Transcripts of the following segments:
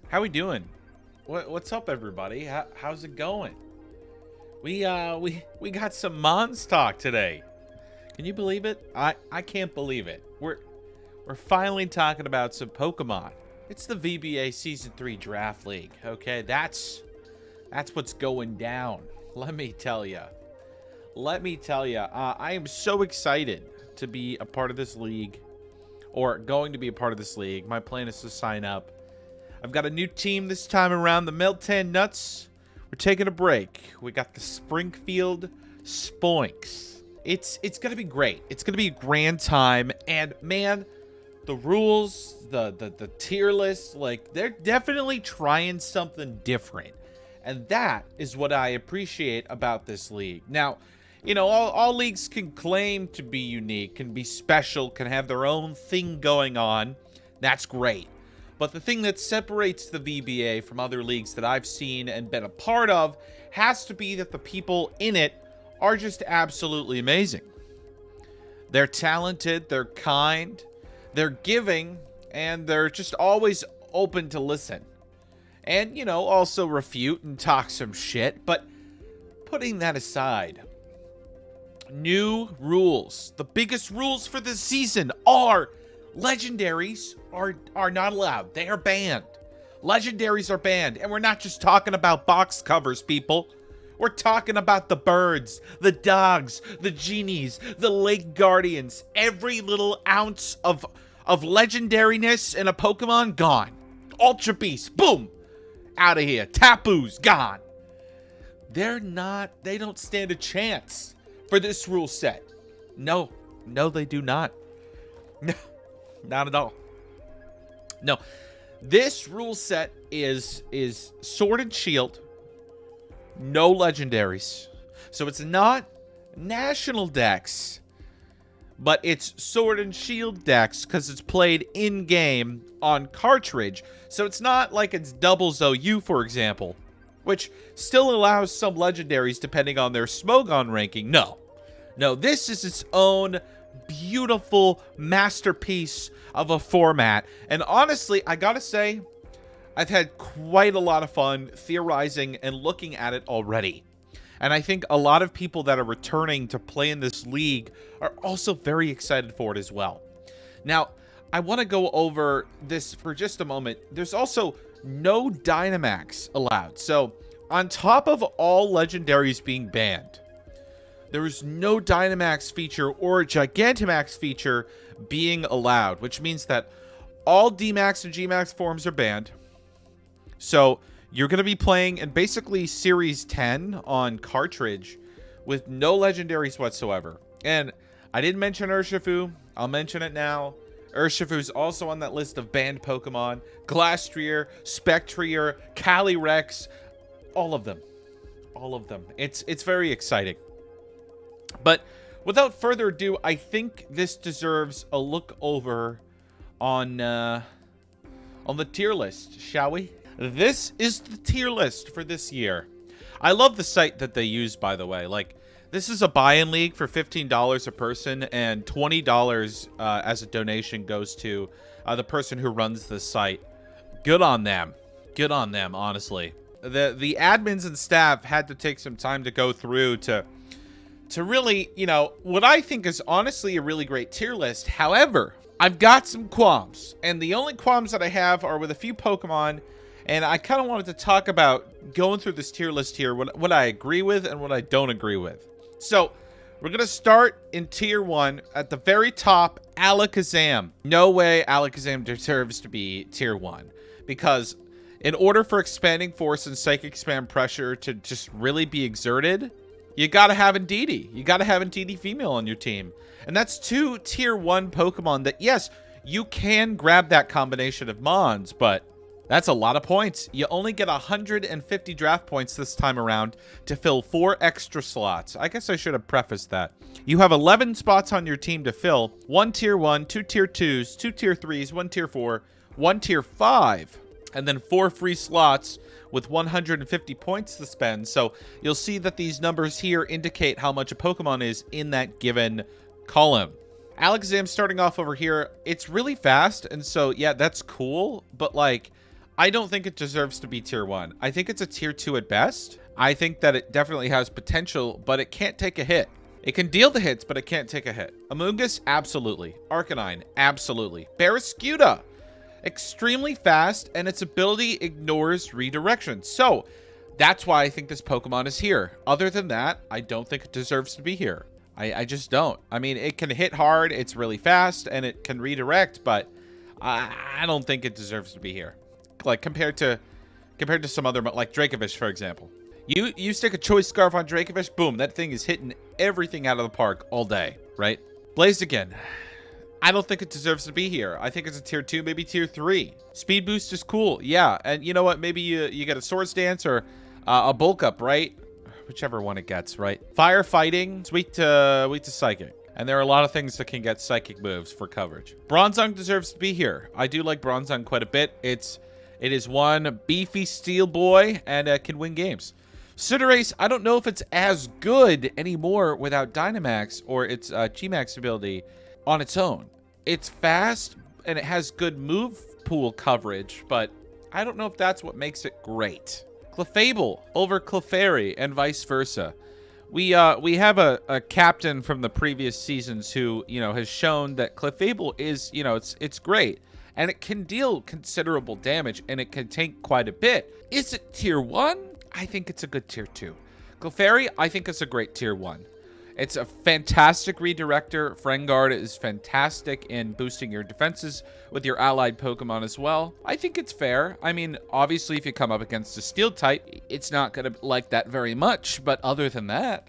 How we doing? What's up, everybody? How's it going? We got some Mons talk today. Can you believe it? I can't believe it. We're finally talking about some Pokemon. It's the VBA Season 3 Draft League. Okay, that's what's going down. Let me tell you. I am so excited to be a part of this league, or going to be a part of this league. My plan is to sign up. I've got a new team this time around, the Meltan Nuts. We're taking a break. We got the Springfield Spoinks. It's going to be great. It's going to be a grand time. And man, the rules, the tier list, like, they're definitely trying something different. And that is what I appreciate about this league. Now, you know, all leagues can claim to be unique, can be special, can have their own thing going on. That's great. But the thing that separates the VBA from other leagues that I've seen and been a part of has to be that the people in it are just absolutely amazing. They're talented, they're kind, they're giving, and they're just always open to listen. And, you know, also refute and talk some shit. But putting that aside, new rules. The biggest rules for this season are legendaries are not allowed. They are banned. Legendaries are banned. And we're not just talking about box covers, people. We're talking about the birds, the dogs, the genies, the lake guardians. Every little ounce of legendariness in a Pokemon, gone. Ultra Beast, boom, out of here. Tapu's gone. They don't stand a chance for this rule set. No, they do not. No, not at all. No, this rule set is Sword and Shield, no legendaries. So it's not national decks, but it's Sword and Shield decks because it's played in-game on cartridge. So it's not like it's doubles OU, for example, which still allows some legendaries depending on their Smogon ranking. No, this is its own beautiful masterpiece of a format. And honestly, I gotta say, I've had quite a lot of fun theorizing and looking at it already. And I think a lot of people that are returning to play in this league are also very excited for it as well. Now, I want to go over this for just a moment. There's also no Dynamax allowed. So, on top of all legendaries being banned, there is no Dynamax feature or Gigantamax feature being allowed, which means that all D-Max and G-Max forms are banned. So you're going to be playing in basically Series 10 on cartridge with no legendaries whatsoever. And I didn't mention Urshifu. I'll mention it now. Urshifu's also on that list of banned Pokemon. Glastrier, Spectrier, Calyrex, all of them. All of them. It's very exciting. But without further ado, I think this deserves a look over on the tier list, shall we? This is the tier list for this year. I love the site that they use, by the way. Like, this is a buy-in league for $15 a person, and $20 as a donation goes to the person who runs the site. Good on them. Good on them, honestly. The admins and staff had to take some time to go through to really, you know, what I think is honestly a really great tier list. However, I've got some qualms, and the only qualms that I have are with a few Pokemon, and I kind of wanted to talk about going through this tier list here, what I agree with and what I don't agree with. So, we're going to start in tier 1 at the very top, Alakazam. No way Alakazam deserves to be tier 1, because in order for Expanding Force and Psychic Spam Pressure to just really be exerted, you gotta have Indeedee. You gotta have Indeedee female on your team. And that's two tier 1 Pokemon that, yes, you can grab that combination of Mons, but that's a lot of points. You only get 150 draft points this time around to fill 4 extra slots. I guess I should have prefaced that. You have 11 spots on your team to fill. 1 tier 1, 2 tier 2s, 2 tier 3s, 1 tier 4, 1 tier 5, and then 4 free slots with 150 points to spend. So you'll see that these numbers here indicate how much a Pokemon is in that given column. Alakazam starting off over here, it's really fast, and so yeah, that's cool, but like, I don't think it deserves to be tier 1. I think it's a tier 2 at best. I think that it definitely has potential, but it can't take a hit. It can deal the hits, but it can't take a hit. Amoonguss, absolutely. Arcanine, absolutely. Barraskewda, extremely fast, and its ability ignores redirection. So, that's why I think this Pokemon is here. Other than that, I don't think it deserves to be here. I just don't. I mean, it can hit hard, it's really fast, and it can redirect, but I don't think it deserves to be here. Like, compared to some other, like Dracovish, for example. You stick a Choice Scarf on Dracovish, boom, that thing is hitting everything out of the park all day, right? Blaziken, I don't think it deserves to be here. I think it's a tier 2, maybe tier 3. Speed Boost is cool, yeah. And you know what? Maybe you get a Swords Dance or a Bulk Up, right? Whichever one it gets, right? Firefighting, sweet to Psychic. And there are a lot of things that can get Psychic moves for coverage. Bronzong deserves to be here. I do like Bronzong quite a bit. It is one beefy steel boy and can win games. Cinderace, I don't know if it's as good anymore without Dynamax or its G-Max ability on its own. It's fast and it has good move pool coverage, but I don't know if that's what makes it great. Clefable over Clefairy and vice versa. We have a captain from the previous seasons who, has shown that Clefable is, it's great. And it can deal considerable damage, and it can tank quite a bit. Is it tier 1? I think it's a good tier 2. Clefairy, I think it's a great tier 1. It's a fantastic redirector. Frengard is fantastic in boosting your defenses with your allied Pokemon as well. I think it's fair. I mean, obviously, if you come up against a steel type, it's not going to like that very much. But other than that,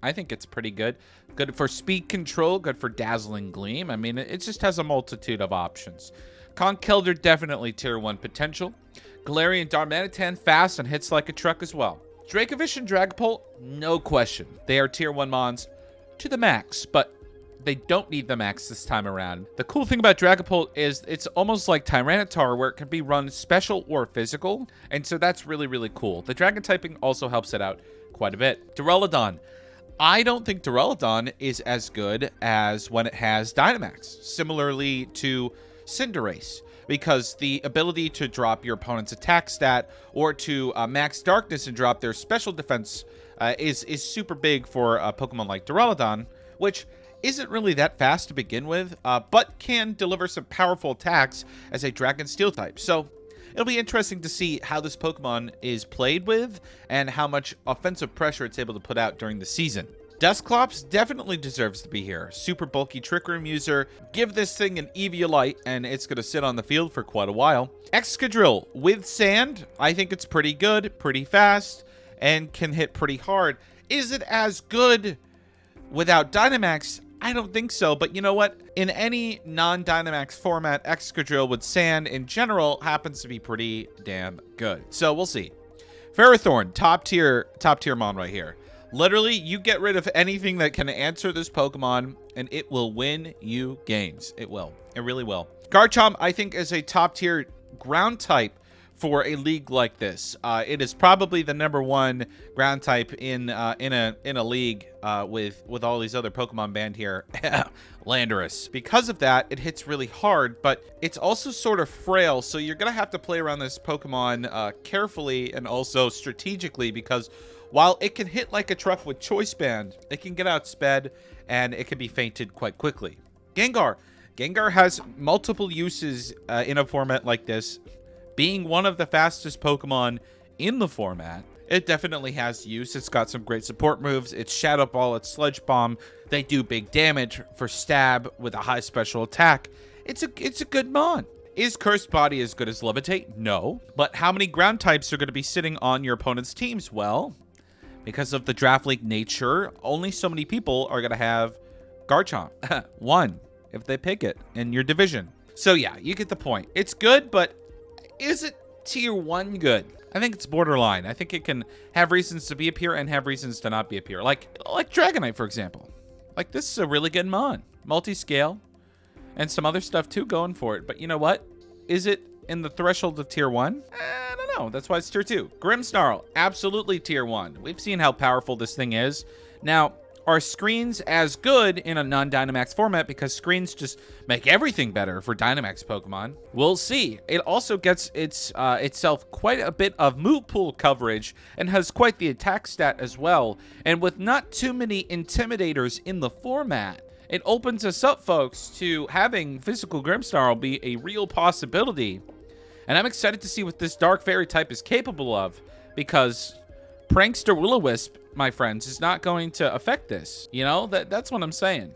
I think it's pretty good. Good for speed control, good for Dazzling Gleam. I mean, it just has a multitude of options. Conkeldurr, definitely tier 1 potential. Galarian Darmanitan, fast and hits like a truck as well. Dracovish and Dragapult, no question. They are tier 1 mons to the max, but they don't need the max this time around. The cool thing about Dragapult is it's almost like Tyranitar, where it can be run special or physical, and so that's really, really cool. The Dragon typing also helps it out quite a bit. Duraludon. I don't think Duraludon is as good as when it has Dynamax, similarly to Cinderace, because the ability to drop your opponent's attack stat or to max darkness and drop their special defense is super big for a Pokemon like Duraludon, which isn't really that fast to begin with, but can deliver some powerful attacks as a Dragon Steel type. So it'll be interesting to see how this Pokemon is played with and how much offensive pressure it's able to put out during the season. Dusclops definitely deserves to be here. Super bulky Trick Room user. Give this thing an Eviolite, and it's going to sit on the field for quite a while. Excadrill with Sand. I think it's pretty good, pretty fast, and can hit pretty hard. Is it as good without Dynamax? I don't think so, but you know what? In any non-Dynamax format, Excadrill with Sand in general happens to be pretty damn good. So we'll see. Ferrothorn, top tier mon right here. Literally, you get rid of anything that can answer this Pokemon, and it will win you games. It will. It really will. Garchomp, I think, is a top-tier ground type for a league like this. It is probably the #1 ground type in a league with all these other Pokemon banned here. Landorus. Because of that, it hits really hard, but it's also sort of frail, so you're going to have to play around this Pokemon carefully and also strategically, because while it can hit like a truck with Choice Band, it can get outsped, and it can be fainted quite quickly. Gengar. Gengar has multiple uses in a format like this. Being one of the fastest Pokemon in the format, it definitely has use. It's got some great support moves. It's Shadow Ball, it's Sludge Bomb. They do big damage for stab with a high special attack. It's a good mon. Is Cursed Body as good as Levitate? No. But how many ground types are going to be sitting on your opponent's teams? Well, because of the draft league nature, only so many people are going to have Garchomp. One, if they pick it in your division. So yeah, you get the point. It's good, but is it tier 1 good? I think it's borderline. I think it can have reasons to be up here and have reasons to not be up here. Like Dragonite, for example. Like, this is a really good mon. Multi-scale. And some other stuff, too, going for it. But you know what? Is it in the threshold of tier 1? I don't know. That's why it's tier 2. Grimmsnarl, absolutely tier 1. We've seen how powerful this thing is. Now, Are screens as good in a non-Dynamax format? Because screens just make everything better for Dynamax Pokemon. We'll see. It also gets itself quite a bit of move pool coverage and has quite the attack stat as well. And with not too many Intimidators in the format, it opens us up, folks, to having Physical Grimmsnarl be a real possibility. And I'm excited to see what this Dark Fairy type is capable of, because Prankster Will-O-Wisp, my friends, is not going to affect this. You know, that's what I'm saying.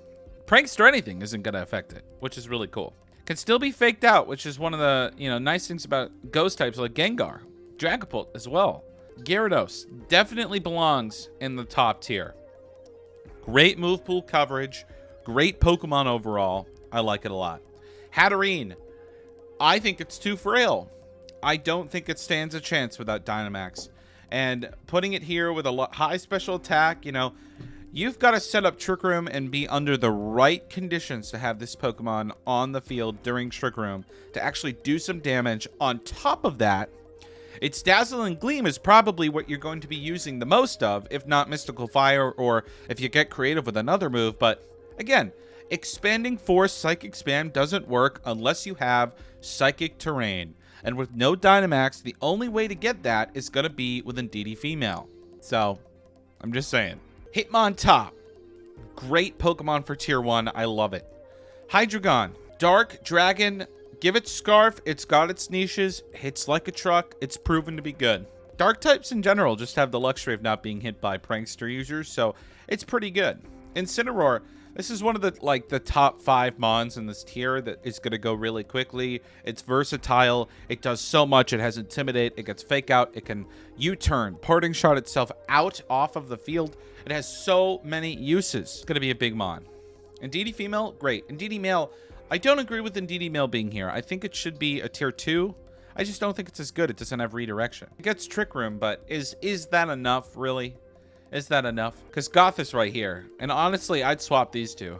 Prankster anything isn't going to affect it, which is really cool. Can still be faked out, which is one of the, nice things about ghost types like Gengar. Dragapult as well. Gyarados definitely belongs in the top tier. Great move pool coverage. Great Pokemon overall. I like it a lot. Hatterene. I think it's too frail. I don't think it stands a chance without Dynamax. And putting it here with a high special attack, you've got to set up Trick Room and be under the right conditions to have this Pokemon on the field during Trick Room to actually do some damage. On top of that, its Dazzle and Gleam is probably what you're going to be using the most of, if not Mystical Fire, or if you get creative with another move. But again, Expanding Force Psychic Spam doesn't work unless you have Psychic Terrain. And with no Dynamax, the only way to get that is going to be with Indeedee Female. So, I'm just saying. Hitmontop. Great Pokemon for Tier 1. I love it. Hydreigon. Dark Dragon. Give it Scarf. It's got its niches. Hits like a truck. It's proven to be good. Dark types in general just have the luxury of not being hit by Prankster users, so it's pretty good. Incineroar. This is one of the top 5 mons in this tier that is going to go really quickly. It's versatile. It does so much. It has Intimidate. It gets Fake Out. It can U-turn, Parting Shot itself out off of the field. It has so many uses. It's going to be a big mon. Indeedee Female, great. Indeedee Male, I don't agree with Indeedee Male being here. I think it should be a tier 2. I just don't think it's as good. It doesn't have redirection. It gets Trick Room, but is that enough, really? Is that enough? Because Goth is right here. And honestly, I'd swap these two.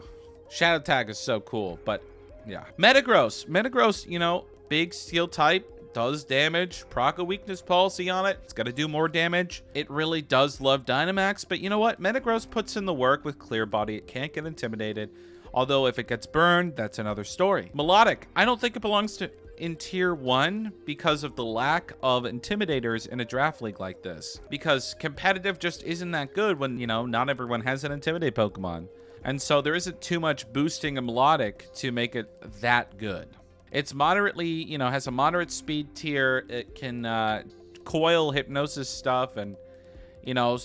Shadow Tag is so cool, but yeah. Metagross. Metagross, big steel type, does damage. Proc a weakness policy on it. It's got to do more damage. It really does love Dynamax, but you know what? Metagross puts in the work with Clear Body. It can't get intimidated. Although if it gets burned, that's another story. Melodic. I don't think it belongs in tier 1 because of the lack of intimidators in a draft league like this, because competitive just isn't that good when not everyone has an intimidate Pokemon, and so there isn't too much boosting a Melodic to make it that good. It's moderately has a moderate speed tier. It can coil hypnosis stuff and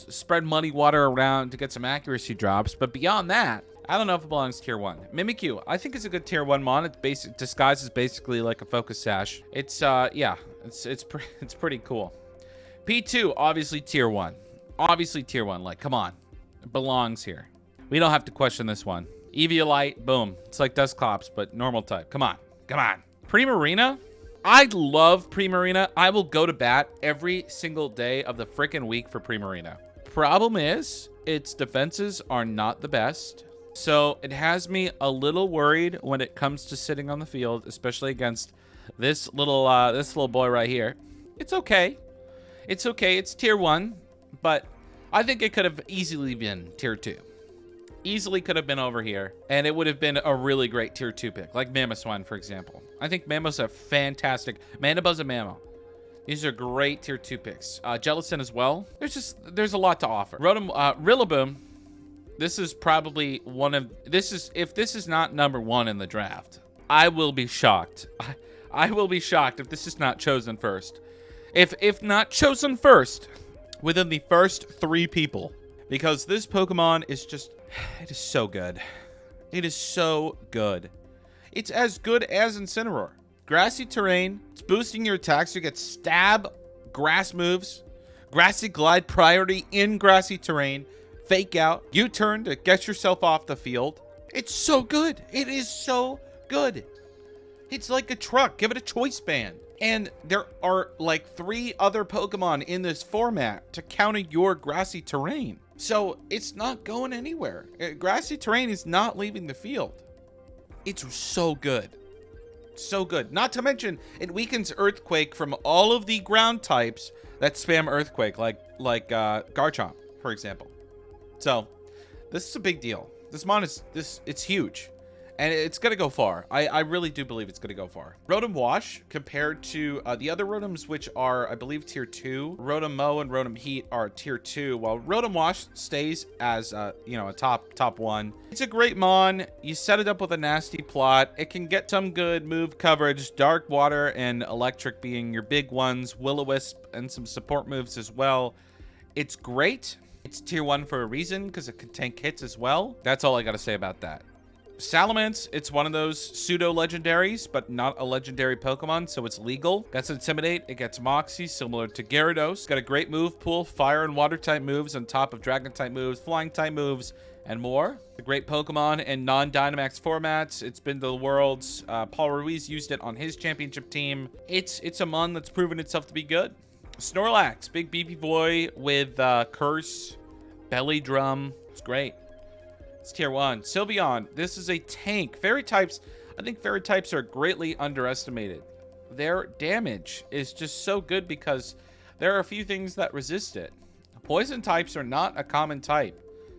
spread muddy water around to get some accuracy drops, but beyond that, I don't know if it belongs tier 1. Mimikyu, I think it's a good tier 1 mon. It's disguise is basically like a Focus Sash. It's yeah, it's pretty cool. P2, obviously tier 1. Obviously tier 1. Like, come on, it belongs here. We don't have to question this one. Eviolite, boom. It's like Dusclops, but normal type. Come on. Primarina. I love Primarina. I will go to bat every single day of the frickin' week for Primarina. Problem is, its defenses are not the best. So it has me a little worried when it comes to sitting on the field, especially against this little boy right here. It's okay. It's okay. It's tier 1, but I think it could have easily been tier 2. Easily could have been over here, and it would have been a really great tier 2 pick, like Mamoswine, for example. I think Mammo's a fantastic Mandibuzz and Mamo. These are great tier 2 picks. Jellicent as well. There's a lot to offer. Rillaboom. This is probably if this is not number 1 in the draft, I will be shocked. I will be shocked if this is not chosen first. If not chosen first, within the first 3 people. Because this Pokemon is just, it is so good. It is so good. It's as good as Incineroar. Grassy terrain, it's boosting your attacks. You get stab, grass moves, grassy glide priority in grassy terrain, Fake Out, U-turn to get yourself off the field. It's so good. It is so good. It's like a truck. Give it a choice band. And there are like 3 other Pokemon in this format to counter your grassy terrain. So it's not going anywhere. Grassy terrain is not leaving the field. It's so good. So good. Not to mention, it weakens Earthquake from all of the ground types that spam Earthquake, like Garchomp, for example. So This is a big deal. This mon is it's huge. And it's going to go far. I really do believe it's going to go far. Rotom Wash, compared to the other Rotoms, which are, I believe, tier 2. Rotom Mow and Rotom Heat are tier 2, while Rotom Wash stays as, you know, a top 1. It's a great mon. You set it up with a nasty plot. It can get some good move coverage. Dark Water and Electric being your big ones. Will-O-Wisp and some support moves as well. It's great. It's tier 1 for a reason, because it can tank hits as well. That's all I got to say about that. Salamance, it's one of those pseudo-legendaries, but not a legendary Pokemon, so it's legal. Gets Intimidate, it gets Moxie, similar to Gyarados. Got a great move pool, fire and water type moves on top of dragon type moves, flying type moves, and more. A great Pokemon in non-Dynamax formats. It's been to the Worlds. Paul Ruiz used it on his championship team. It's a mon that's proven itself to be good. Snorlax, big beefy boy with Curse, Belly Drum. It's great. It's tier 1. Sylveon, this is a tank. Fairy types, I think fairy types are greatly underestimated. Their damage is just so good because there are a few things that resist it. Poison types are not a common type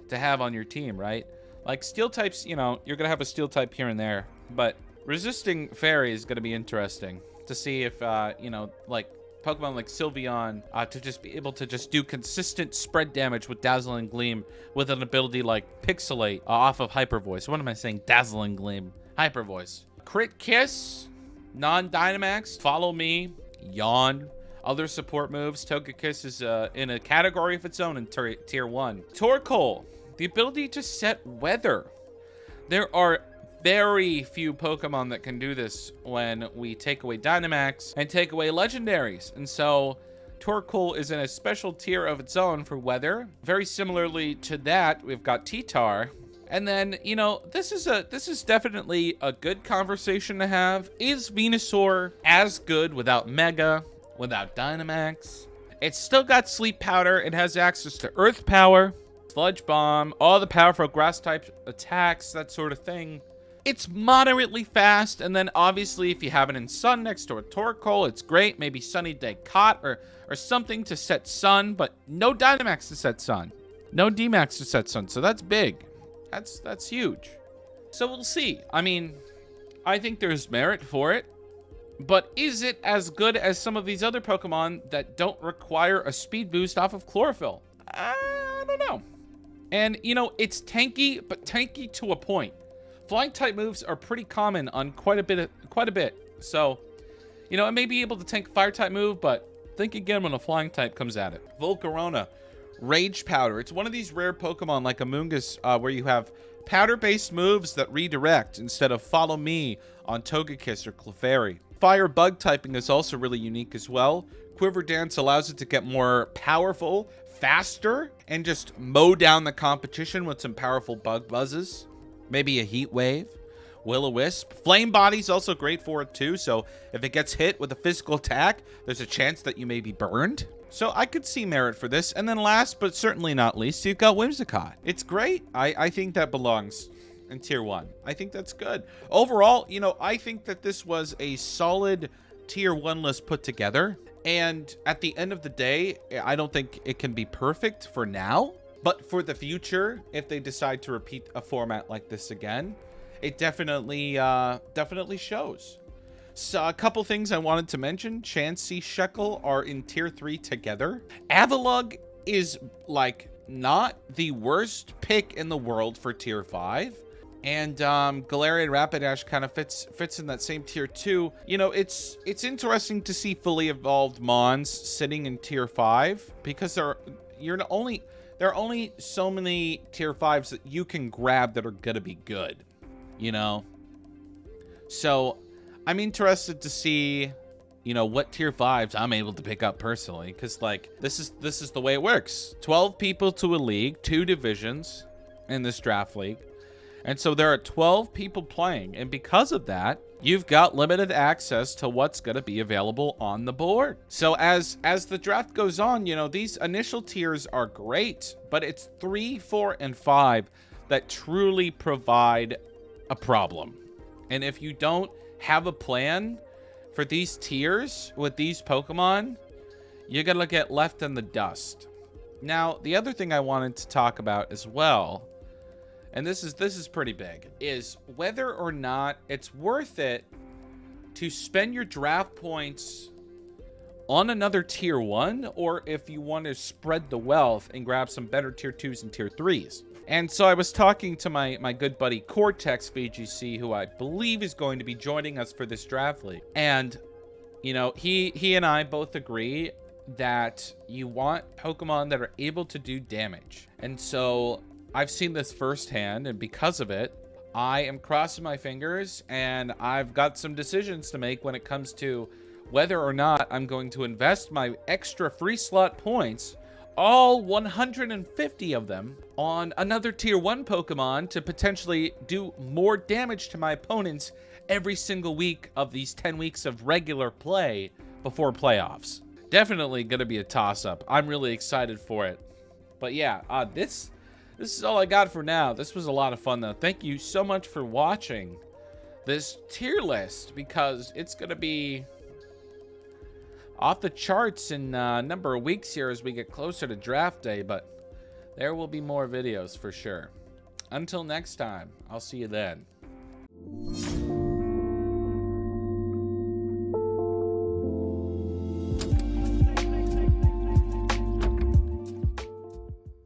to have on your team, right? Like steel types, you know, you're going to have a steel type here and there. But resisting fairy is going to be interesting to see if, you know, like Pokemon like Sylveon to just be able to just do consistent spread damage with Dazzling Gleam with an ability like Pixelate off of Hyper Voice. What am I saying? Dazzling Gleam. Hyper Voice. Crit Kiss. Non-Dynamax. Follow Me. Yawn. Other support moves. Togekiss is in a category of its own in tier 1. Torkoal. The ability to set weather. There are very few Pokemon that can do this when we take away Dynamax and take away legendaries. And so Torkoal is in a special tier of its own for weather. Very similarly to that, we've got T-Tar. And then, you know, this is definitely a good conversation to have. Is Venusaur as good without Mega, without Dynamax? It's still got Sleep Powder. It has access to Earth Power, Sludge Bomb, all the powerful grass type attacks, that sort of thing. It's moderately fast, and then obviously if you have it in Sun next to a Torkoal, it's great. Maybe Sunny Day Cot or something to set Sun, but no Dynamax to set Sun. No D-Max to set Sun, so that's big. That's huge. So we'll see. I mean, I think there's merit for it, but is it as good as some of these other Pokemon that don't require a speed boost off of Chlorophyll? I don't know. And, you know, it's tanky, but tanky to a point. Flying type moves are pretty common on quite a bit. So, you know, it may be able to tank fire type move, but think again when a flying type comes at it. Volcarona, Rage Powder. It's one of these rare Pokemon like Amoonguss where you have powder-based moves that redirect instead of Follow Me on Togekiss or Clefairy. Fire Bug typing is also really unique as well. Quiver Dance allows it to get more powerful, faster, and just mow down the competition with some powerful bug buzzes. Maybe a Heat Wave. Will-O-Wisp. Flame Body's also great for it too, so if it gets hit with a physical attack, there's a chance that you may be burned. So I could see merit for this. And then last, but certainly not least, you've got Whimsicott. It's great. I think that belongs in tier 1. I think that's good. Overall, you know, I think that this was a solid tier 1 list put together. And at the end of the day, I don't think it can be perfect for now. But for the future, if they decide to repeat a format like this again, it definitely shows. So a couple things I wanted to mention. Chansey, Sheckle are in tier 3 together. Avalugg is like not the worst pick in the world for tier 5. And Galarian Rapidash kind of fits in that same tier 2. You know, it's interesting to see fully evolved Mons sitting in tier 5 because there are only so many tier 5s that you can grab that are going to be good, you know? So I'm interested to see, you know, what tier 5s I'm able to pick up personally. Because, like, this is the way it works. 12 people to a league, 2 divisions in this draft league. And so there are 12 people playing. And because of that, you've got limited access to what's going to be available on the board. So as the draft goes on, you know, these initial tiers are great, but it's 3, 4, and 5 that truly provide a problem. And if you don't have a plan for these tiers with these Pokemon, you're going to get left in the dust. Now, the other thing I wanted to talk about as well and this is pretty big, is whether or not it's worth it to spend your draft points on another tier 1, or if you want to spread the wealth and grab some better tier 2s and tier 3s. And so I was talking to my good buddy Cortex VGC, who I believe is going to be joining us for this draft league. And, you know, he and I both agree that you want Pokemon that are able to do damage. And so I've seen this firsthand, and because of it, I am crossing my fingers, and I've got some decisions to make when it comes to whether or not I'm going to invest my extra free slot points, all 150 of them, on another tier 1 Pokemon to potentially do more damage to my opponents every single week of these 10 weeks of regular play before playoffs. Definitely going to be a toss-up. I'm really excited for it. But yeah, this is all I got for now. This was a lot of fun, though. Thank you so much for watching this tier list, because it's going to be off the charts in a number of weeks here as we get closer to draft day, but there will be more videos for sure. Until next time, I'll see you then.